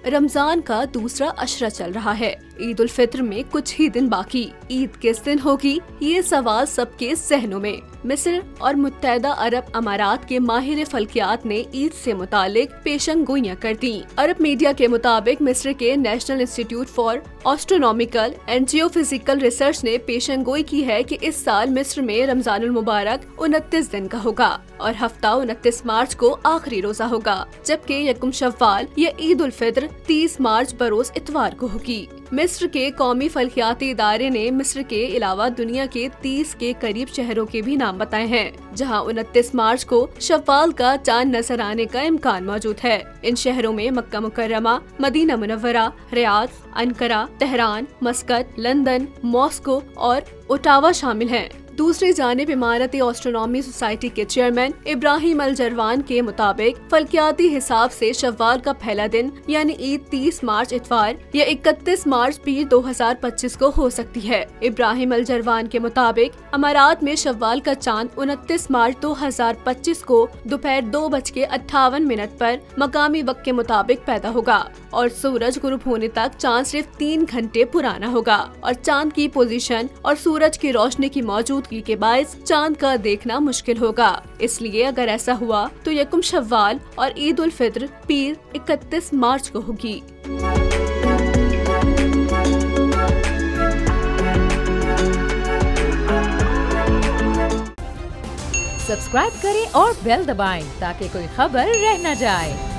रमजान का दूसरा अशरा चल रहा है। ईद उल फित्र में कुछ ही दिन बाकी। ईद किस दिन होगी, ये सवाल सबके जहनों में। मिस्र और मुत्तहदा अरब अमारात के माहिर फल्कियात ने ईद से मुतालिक पेशन गोइयां कर दी। अरब मीडिया के मुताबिक मिस्र के national institute for astronomical and geophysical research ने पेशन गोई की है कि इस साल मिस्र में रमजानुल मुबारक 29 दिन का होगा और हफ्ता 29 मार्च को आखिरी रोजा होगा, जबकि यकुम शव्वाल या ईद उल फित्र 30 मार्च बरोज इतवार को होगी। मिस्र के कौमी फल्कियाती इदारे ने मिस्र के अलावा दुनिया के 30 के करीब शहरों के भी नाम बताए हैं, जहां 29 मार्च को शव्वाल का चांद नजर आने का इम्कान मौजूद है। इन शहरों में Makkah Mukarramah, Madinah Munawwarah, Riyadh, Ankara, Tehran, Muscat, London, Moscow और ओटावा शामिल हैं। दूसरी जानिब इमारती एस्ट्रोनॉमी सोसाइटी के चेयरमैन इब्राहिम अल जरवान के मुताबिक फल्कियाती हिसाब से शव्वाल का पहला दिन यानी ईद 30 मार्च इतवार या 31 मार्च पीर 2025 को हो सकती है। इब्राहिम अल जरवान के मुताबिक अमारात में शव्वाल का चांद 29 मार्च 2025 को दोपहर 2:58 पर मकामी वक्त के मुताबिक पैदा होगा और सूरज गुरूब होने तक चांद सिर्फ 3 घंटे पुराना होगा और चांद की पोजीशन और सूरज की रोशनी की मौजूदगी के बायस चांद का देखना मुश्किल होगा। इसलिए अगर ऐसा हुआ तो यकुम शव्वाल और ईद उल फित्र पीर 31 मार्च को होगी। सब्सक्राइब करें और बेल दबाएं ताकि कोई खबर रह न जाए।